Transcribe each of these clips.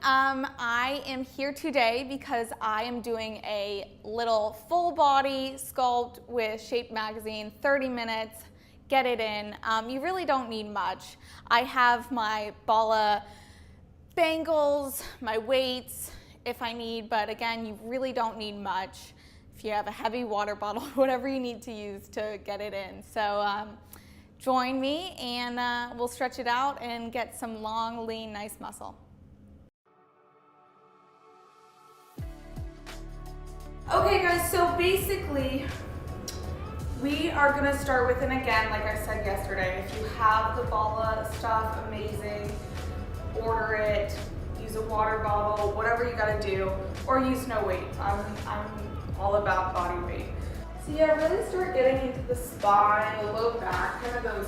I am here today because I am doing a little full body sculpt with Shape Magazine, 30 minutes, get it in. You really don't need much. I have my Bala bangles, my weights if I need, but again, you really don't need much. If you have a heavy water bottle, whatever you need to use to get it in. So join me and we'll stretch it out and get some long, lean, nice muscle. Okay guys, so basically we are gonna start with, and again, like I said yesterday, if you have the Bala stuff, amazing, order it, use a water bottle, whatever you gotta do, or use no weight. I'm all about body weight. So yeah, really start getting into the spine, the low back, kind of those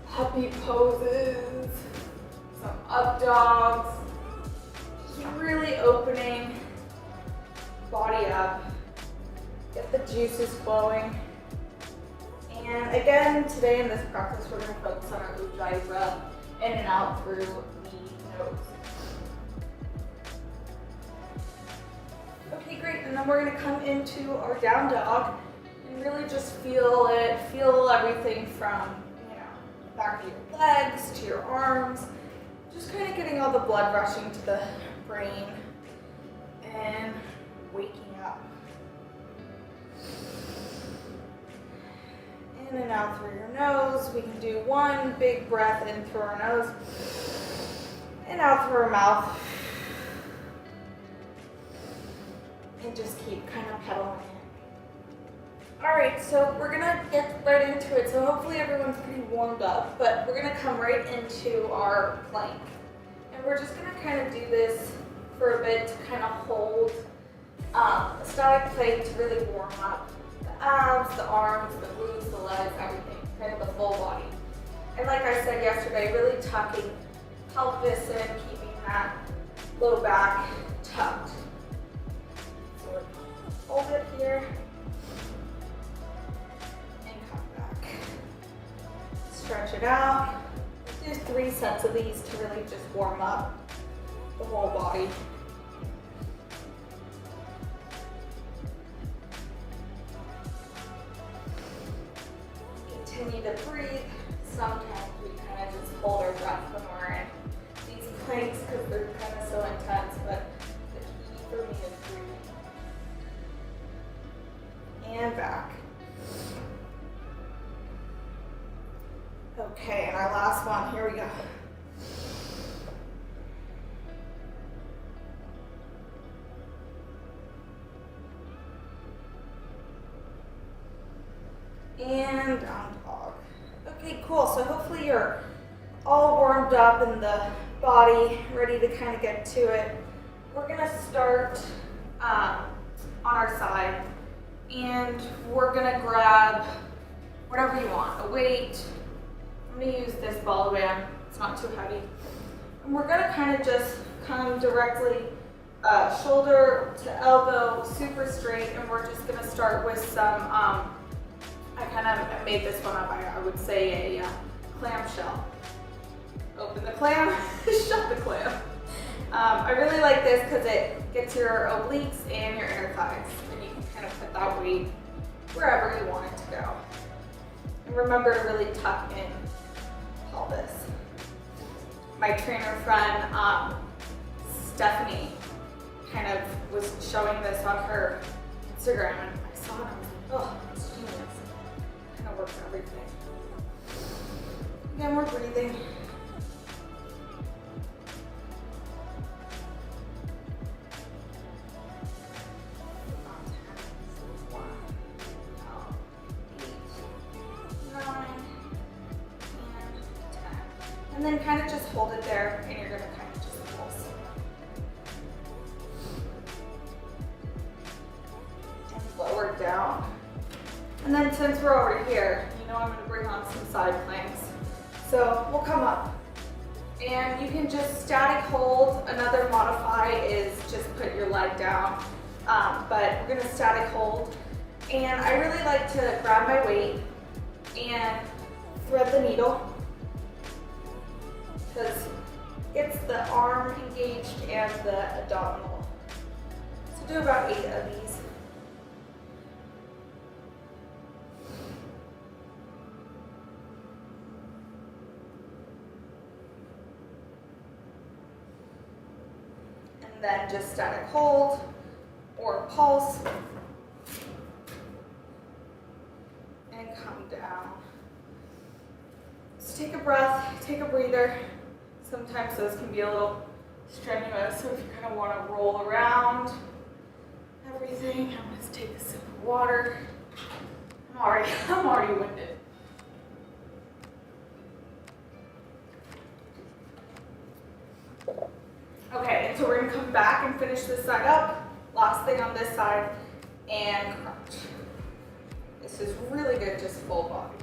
puppy poses, some up dogs, just really opening body up. Get the juices flowing. And again, today in this practice, we're going to focus on our ujjayi breath in and out through the nose. Okay, great. And then we're going to come into our down dog and really just feel it. Feel everything from, the back of your legs to your arms. Just kind of getting all the blood rushing to the brain and waking up. In and out through your nose. We can do one big breath in through our nose and out through our mouth. And just keep kind of pedaling it. Alright, so we're gonna get right into it. So hopefully everyone's pretty warmed up, but we're gonna come right into our plank. And we're just gonna kind of do this for a bit to kind of hold a static plank to really warm up the abs, the arms, the glutes, the legs, everything, kind of the full body. And like I said yesterday, really tucking pelvis in, keeping that low back tucked. So we're gonna hold it here and come back. Stretch it out. Do 3 sets of these to really just warm up the whole body. Continue to breathe. Sometimes we kind of just hold our breath when we're in these planks because they're kind of so intense, but the key for me is breathing. And back. Okay, and our last one, here we go. And down dog. Okay, cool. So hopefully you're all warmed up in the body, ready to kind of get to it. We're gonna start on our side, and we're gonna grab whatever you want, a weight. I'm gonna use this ball band. It's not too heavy. And we're gonna kind of just come directly shoulder to elbow, super straight, and we're just gonna start with some I made this one up, I would say a clamshell. Open the clam, shut the clam. I really like this because it gets your obliques and your inner thighs, and you can kind of put that weight wherever you want it to go. And remember to really tuck in pelvis. My trainer friend, Stephanie, kind of was showing this on her Instagram, and I saw it and I was like, oh, it's genius. Works everything. Again, we're breathing. And then kind of just hold it there, and you're going to kind of just pulse. And lower it down. And then since we're over here, I'm going to bring on some side planks. So we'll come up. And you can just static hold. Another modify is just put your leg down. But we're going to static hold. And I really like to grab my weight and thread the needle. Because gets the arm engaged and the abdominal. So do about 8 of these. And then just static hold or pulse and come down. So take a breath, take a breather. Sometimes those can be a little strenuous, so if you kind of want to roll around everything, I'm going to take a sip of water. I'm already winded. Okay, and so we're going to come back and finish this side up. Last thing on this side, and crunch. This is really good, just full body.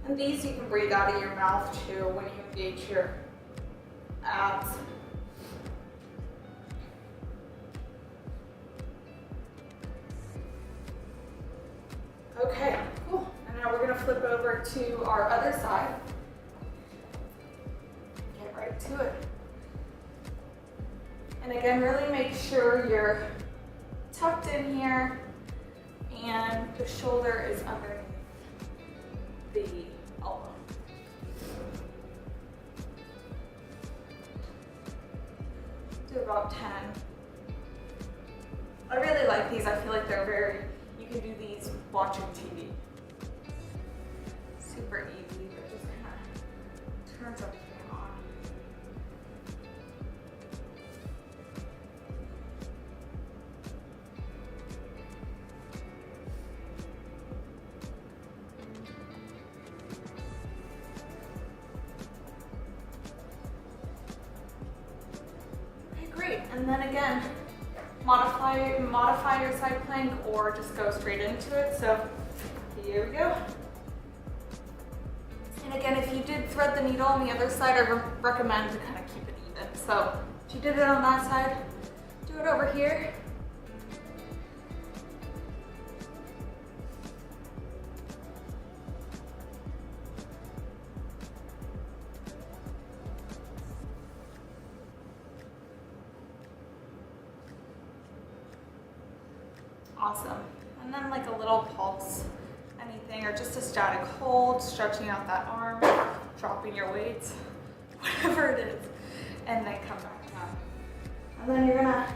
And these you can breathe out of your mouth too when you engage your abs. Okay, cool. And now we're going to flip over to our other side. Get right to it. And again, really make sure you're tucked in here and the shoulder is underneath the elbow. Do about 10. I really like these. I feel like they're you can do these watching TV. Super easy, but just kind of turns everything on. And then again, modify your side plank or just go straight into it. So here we go. And again, if you did thread the needle on the other side, I recommend to kind of keep it even. So if you did it on that side, do it over here. Awesome. And then like a little pulse, anything, or just a static hold, stretching out that arm, dropping your weights, whatever it is, and then come back down. And then you're gonna,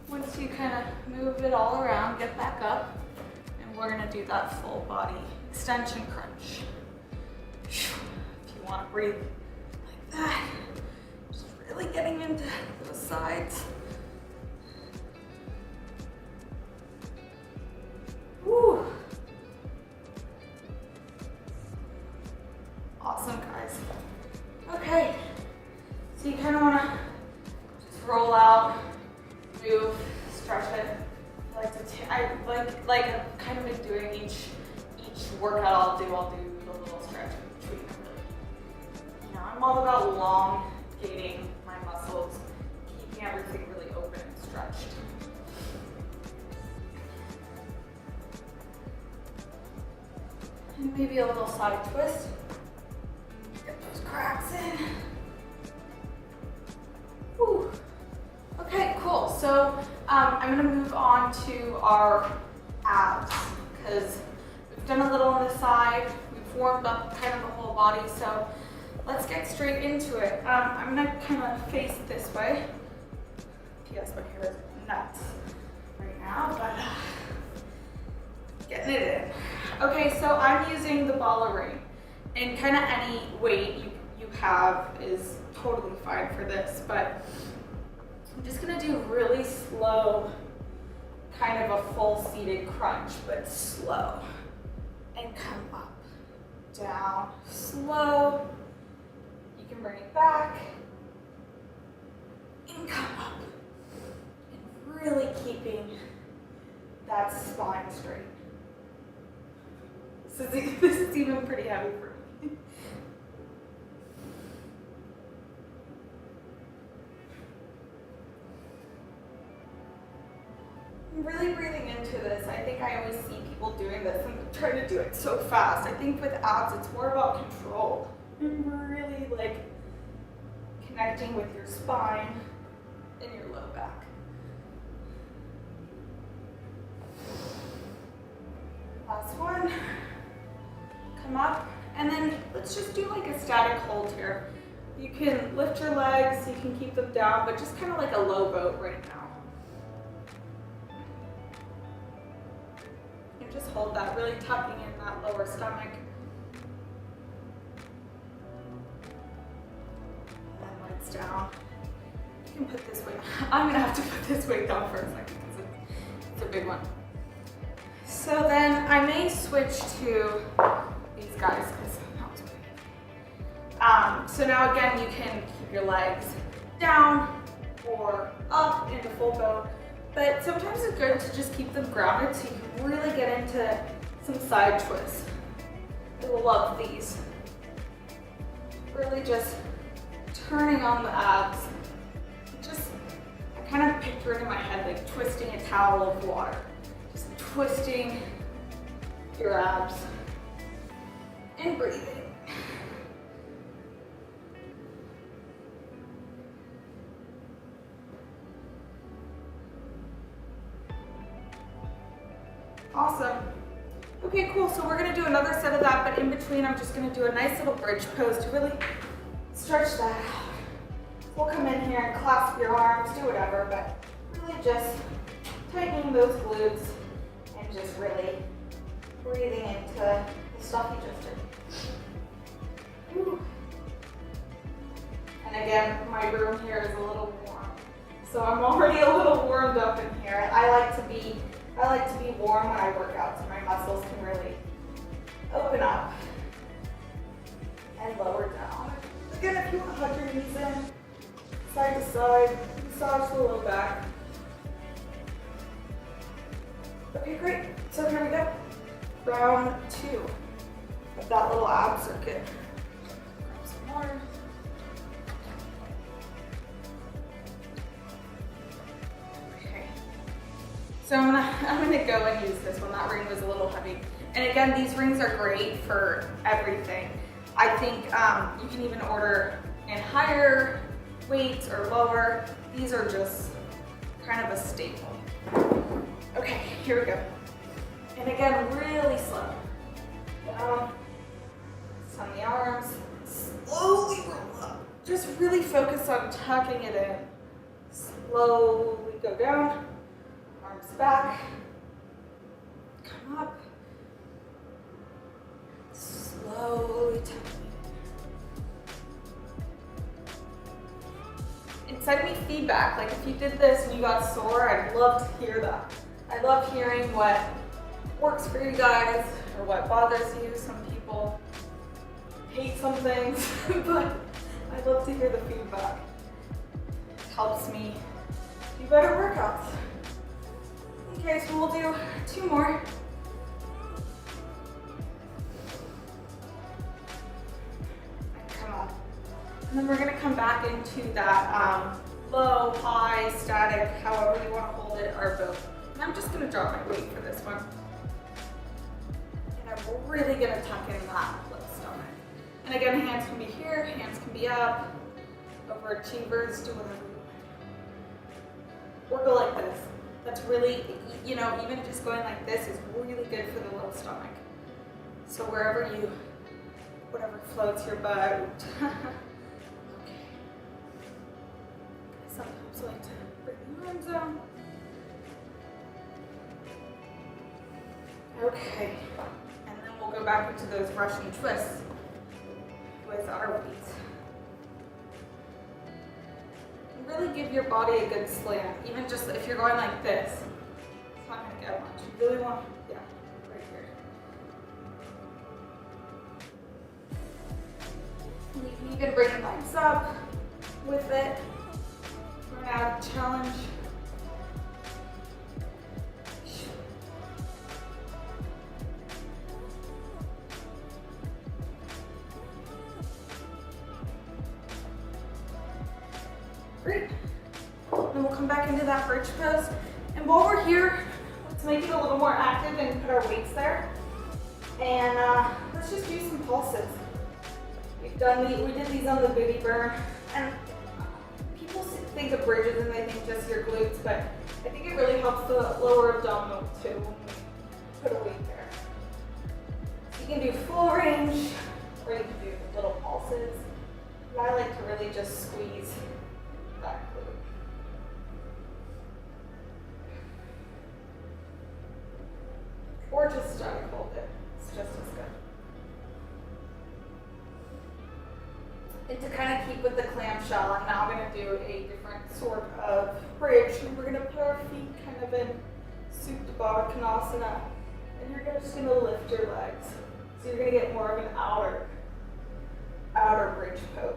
once you kind of move it all around, get back up, and we're gonna do that full body extension crunch. If you wanna breathe like that, just really getting into those sides. Woo. Awesome, guys. Okay, so you kind of want to just roll out, move, stretch it. I like I've kind of been doing each workout I'll do the little stretch in between them. You know, I'm all about elongating my muscles, keeping everything really open and stretched. And maybe a little side twist. Get those cracks in. Whew. Okay, cool. So I'm gonna move on to our abs because we've done a little on the side. We've warmed up kind of the whole body. So let's get straight into it. I'm gonna kind of face this way. P.S. my hair is nuts right now, but getting it in. Okay, so I'm using the ball ring, and kind of any weight you have is totally fine for this, but I'm just gonna do really slow, kind of a full seated crunch, but slow. And come up, down, slow. You can bring it back, and come up. And really keeping that spine straight. This is even pretty heavy for me. I'm really breathing into this. I think I always see people doing this and try to do it so fast. I think with abs, it's more about control and really like connecting with your spine and your low back. Last one. Come up, and then let's just do like a static hold here. You can lift your legs, you can keep them down, but just kind of like a low boat right now. And just hold that, really tucking in that lower stomach. And then legs down. You can put this weight, I'm gonna have to put this weight down for a second because it's a big one. So then I may switch to these guys because that was big. So now again, you can keep your legs down or up into full boat, but sometimes it's good to just keep them grounded so you can really get into some side twists. I love these. Really just turning on the abs. I kind of picture it in my head like twisting a towel of water. Just twisting your abs and breathing. Awesome. Okay, cool. So we're gonna do another set of that, but in between, I'm just gonna do a nice little bridge pose to really stretch that out. We'll come in here and clasp your arms, do whatever, but really just tightening those glutes and just really breathing into the stuff you just did. Whew. And again, my room here is a little warm, so I'm already a little warmed up in here. I like to be warm when I work out, so my muscles can really open up and lower down. Again, if you want to hug your knees in, side to side, massage the low back. Okay, great. So here we go. Round 2 of that little ab circuit. Grab some water. Okay. So I'm gonna go and use this one. That ring was a little heavy. And again, these rings are great for everything. I think you can even order in higher weights or lower. These are just kind of a staple. Okay, here we go. And again, really slow. Down, sun the arms, slowly roll up. Just really focus on tucking it in. Slowly go down, arms back, come up. Slowly tuck it in. And send me feedback. Like if you did this and you got sore, I'd love to hear that. I love hearing what works for you guys or what bothers you. Some people hate some things, but I love to hear the feedback. It helps me do better workouts. Okay, so we'll do 2 more. Come on. And then we're gonna come back into that low, high, static, however you wanna hold it, or both. And I'm just gonna drop my weight for this one. And I'm really gonna tuck in that lip stomach. And again, hands can be here, hands can be up, overachievers, do whatever you want. Or go like this. That's really, you know, even just going like this is really good for the low stomach. So wherever you, whatever floats your boat. Okay. Sometimes I like to bring the arms down. Okay, and then we'll go back into those Russian twists with our weights. And really give your body a good slant, even just if you're going like this. It's not gonna get much. You really want, yeah, right here. And you can even bring the legs up with it. We're now challenge. Great. Then we'll come back into that bridge pose. And while we're here, let's to make it a little more active and put our weights there. And let's just do some pulses. We did these on the booty burn, and people think of bridges and they think just your glutes, but I think it really helps the lower abdominal too when we put a weight there. So you can do full range, or you can do little pulses. But I like to really just squeeze that glute. Or just hold it. It's just as good. And to kind of keep with the clamshell, I'm now going to do a different sort of bridge. We're going to put our feet kind of in Supta Baddha Konasana, and you're just going to lift your legs. So you're going to get more of an outer bridge pose.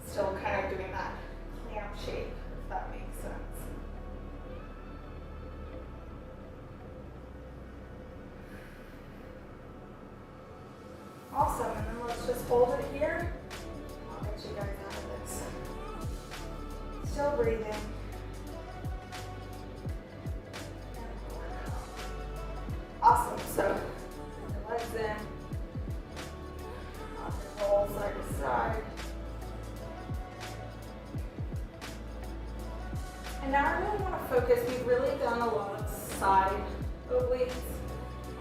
Still kind of doing that clam shape, if that makes sense. Awesome, and then let's just hold it here. I'll get you guys out of this. Still breathing. Awesome, so your legs in. Roll side to side. And now I really want to focus, we've really done a lot of side obliques.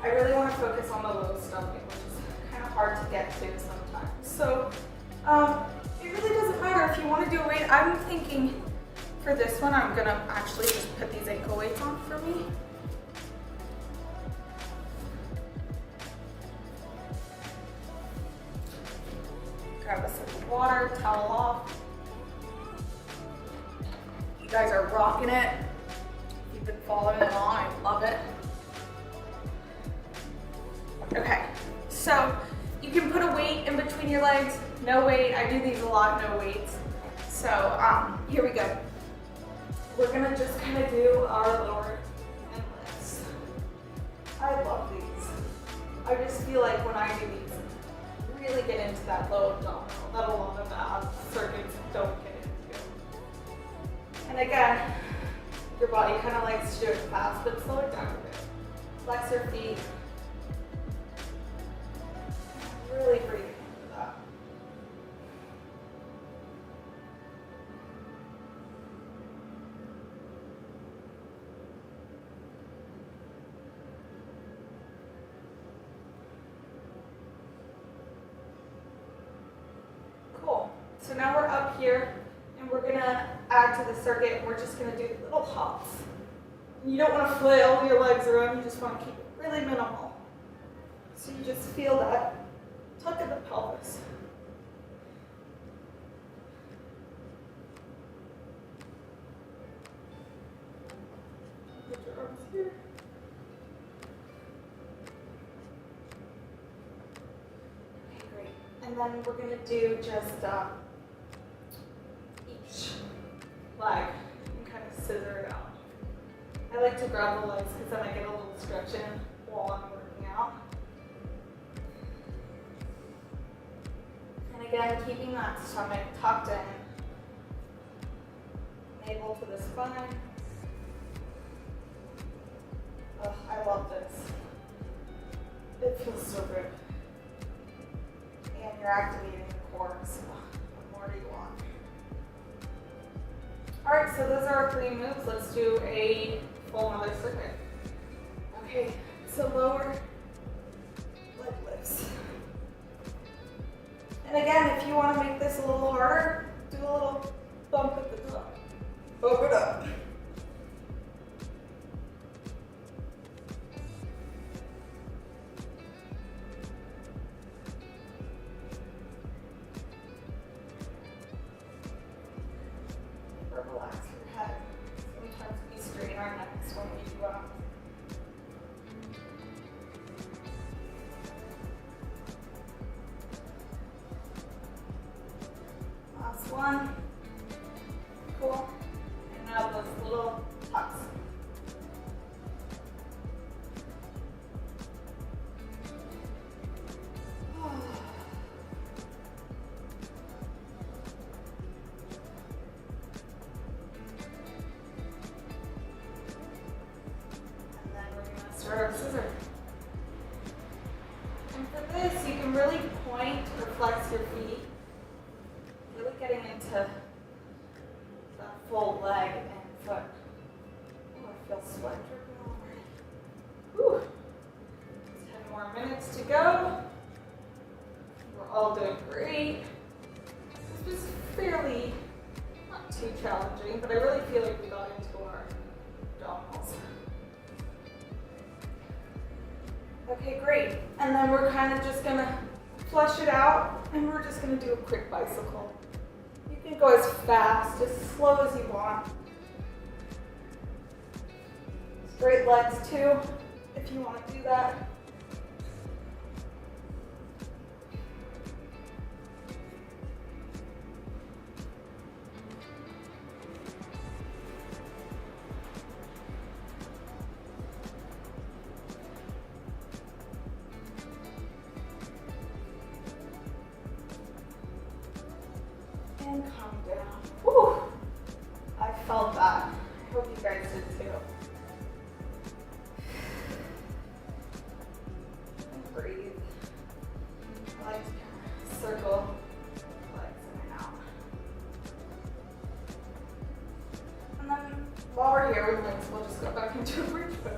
I really want to focus on the low stomach, which is kind of hard to get to sometimes. So it really doesn't matter if you want to do a weight. I'm thinking for this one, I'm going to actually just put these ankle weights on for me. Grab a sip of water, towel off. You guys are rocking it. If you've been following along, I love it. Okay, so you can put a weight in between your legs, no weight. I do these a lot, no weights. So here we go. We're gonna just kind of do our lower and lifts. I love these. I just feel like when I do these, really get into that low abdominal that a lot of circuits don't get into. And again, your body kind of likes to do it fast, but slow it down a bit. Flex your feet. Really breathe into that. Cool. So now we're up here, and we're gonna add to the circuit. We're just gonna do little hops. You don't want to flail your legs around. You just want to keep it really minimal. So you just feel that tuck of the pelvis. Put your arms here. Okay, great. And then we're going to do just each leg and kind of scissor it out. I like to grab the legs because then I get a little stretch in while I'm working out. And again, keeping that stomach tucked in, navel to the spine. Oh, I love this. It feels so good. And you're activating the core, so what more do you want? All right, so those are our 3 moves. Let's do a full another circuit. Okay, so lower leg lifts. And again, if you want to make this a little harder, do a little bump at the top. Bump it up. Or relax your head. Sometimes we strain our necks when we do last one. Cool. And now those little tucks. flex your feet. Really getting into that full leg and foot. Oh, I feel sweat dripping already. Whew. 10 more minutes to go. We're all doing great. This was fairly, not too challenging, but I really feel like we got into our abdominals. Okay, great. And then we're kind of just gonna flush it out, and we're just gonna do a quick bicycle. You can go as fast, as slow as you want. Straight legs too, if you want to do that. And calm down. Whew. I felt that. I hope you guys did too. And breathe. I like to kind of circle legs in and out. And then while we're here, we'll just go back into a bridge pose.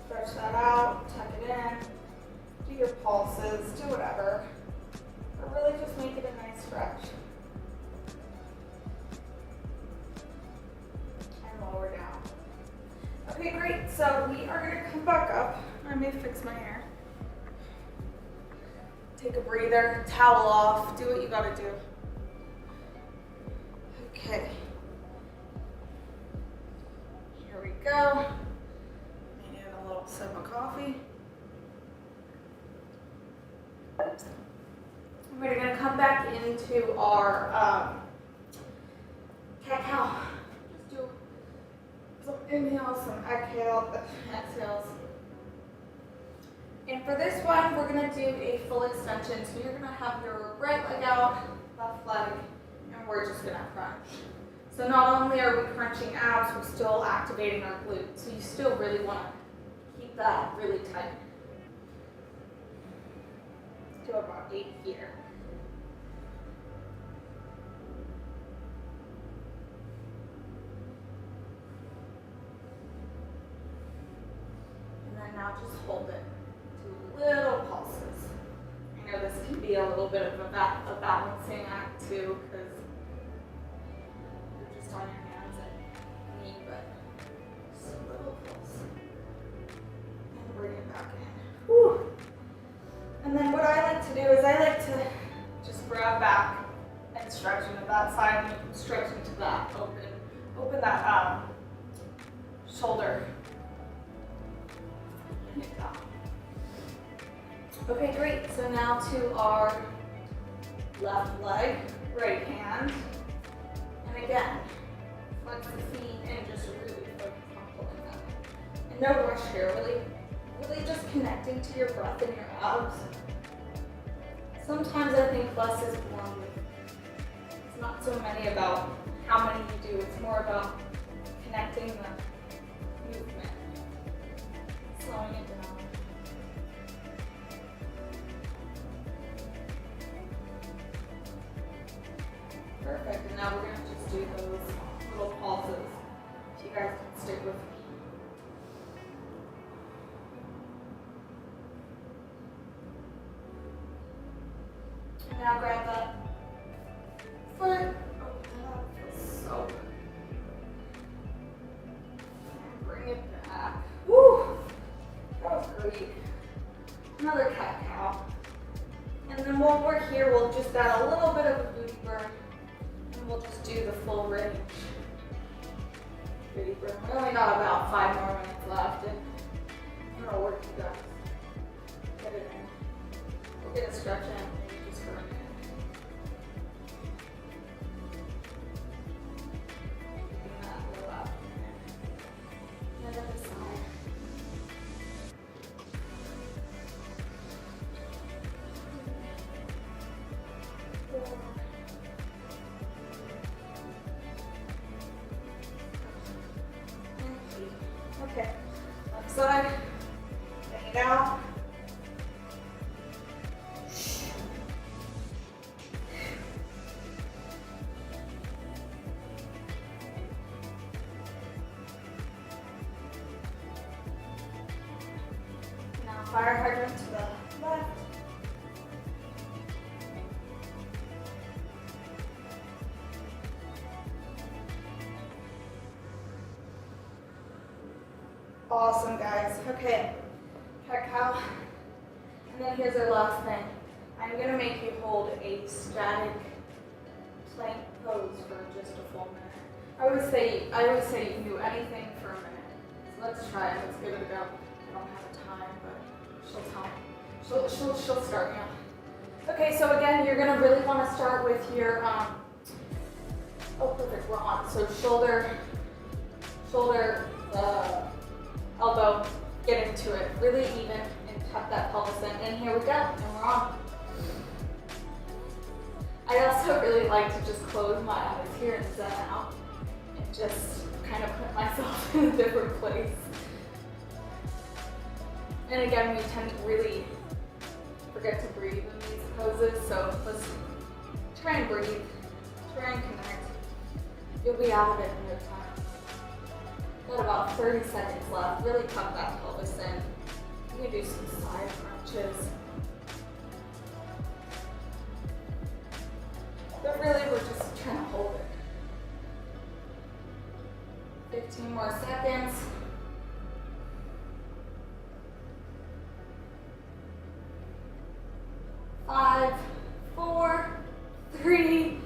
Stretch that out, tuck it in, do your pulses, do whatever. But really just make it a nice stretch. And lower down. Okay, great. So we are going to come back up. I may fix my hair. Take a breather, towel off, do what you got to do. Okay. Here we go. Maybe a little sip of coffee. We're going to come back into our cat-cow. Just do some inhales, some exhales. And for this one, we're going to do a full extension. So you're going to have your right leg out, left leg, and we're just going to crunch. So not only are we crunching abs, we're still activating our glutes. So you still really want to keep that really tight. Do about 8 here. And then now just hold it. Do little pulses. I know this can be a little bit of a balancing act too, because you're just on your hands and knee, but just a little pulse. And bring it back in. Whew. And then what I like to do is I like to just grab back and stretch into that side and stretch into that. Open that shoulder. And it down. Okay, great. So now to our left leg, right hand. And again, flex the feet and just really focus on pulling them. And no rush here, really just connecting to your breath and your abs. Sometimes I think less is more. It's not so many about how many you do, it's more about connecting the movement, slowing it down. Perfect, and now we're going to just do those little pulses. If you guys can stick with me. And now grab that foot. Oh, that feels so good. And bring it back. Woo! That was great. Another cat-cow. And then while we're here, we'll just add a little bit of a booty burn. And we'll just do the full range. Booty burn. We only got about 5 more minutes left. And I'm going to work you guys. Get it in. We'll get a stretch in just for a minute. Keeping that low up. And then the side. Okay, left side, bring it out. fire hydrant to the left. Awesome, guys. Okay, cat cow. And then here's our last thing. I'm gonna make you hold a static plank pose for just a full minute. I always say you can do anything for a minute. So let's try it. Let's give it a go. I don't have a time, but she'll tell me. She'll start me off. Okay, so again, you're gonna really want to start with your oh perfect, we're on. So shoulder, elbow, get into it, really even, and tuck that pelvis in. And here we go, and we're on. I also really like to just close my eyes here and zen out, and just kind of put myself in a different place. And again, we tend to really forget to breathe in these poses, so let's try and breathe, try and connect. You'll be out of it in no time. Got about 30 seconds left. Really tuck that pelvis in. You can do some side crunches. But really, we're just trying to hold it. 15 more seconds. 5, 4, 3,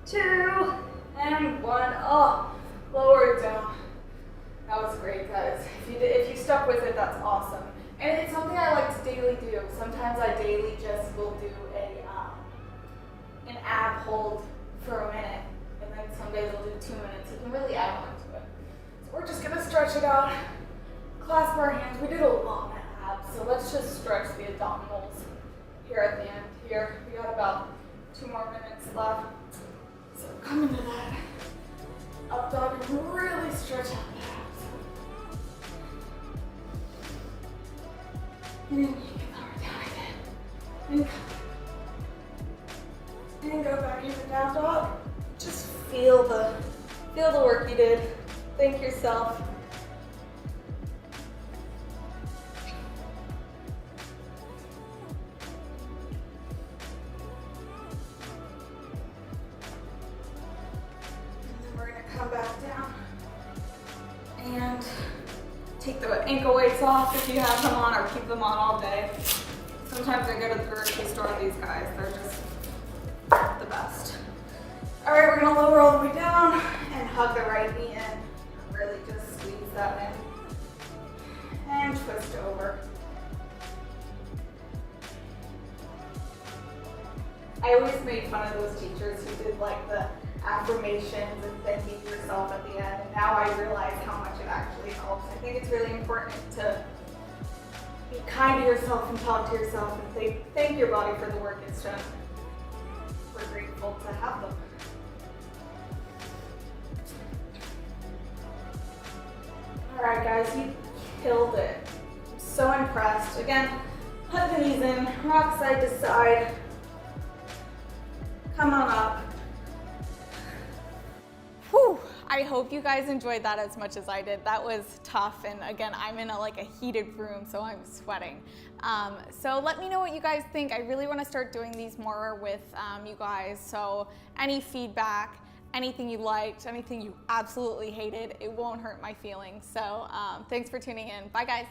2, and 1. Oh, lower it down. That was great, guys. If you stuck with it, that's awesome. And it's something I like to daily do. Sometimes I daily just will do an ab hold for a minute, and then some days I'll do 2 minutes. You can really add on to it. So we're just gonna stretch it out. Clasp our hands. We did a lot of abs, so let's just stretch the abdominals here at the end. Here, we got about 2 more minutes left. So come into that up dog and really stretch out the abs. And then you can lower down again. And go back into down dog. Just feel the work you did. Thank yourself. Come back down and take the ankle weights off if you have them on, or keep them on all day. Sometimes I go to the grocery store with these guys. They're just the best. All right, we're gonna lower all the way down and hug the right knee in. Really just squeeze that in and twist over. I always made fun of those teachers who did like the affirmations and thanking yourself at the end, and now I realize how much it actually helps. I think it's really important to be kind to yourself and talk to yourself and thank your body for the work it's done. We're grateful to have them. All right, guys, you killed it. I'm so impressed. Again, hug the knees in, rock side to side. Come on up. Whew, I hope you guys enjoyed that as much as I did. That was tough, and again, I'm in a heated room, so I'm sweating. So let me know what you guys think. I really want to start doing these more with you guys, so any feedback, anything you liked, anything you absolutely hated, it won't hurt my feelings. So thanks for tuning in. Bye, guys.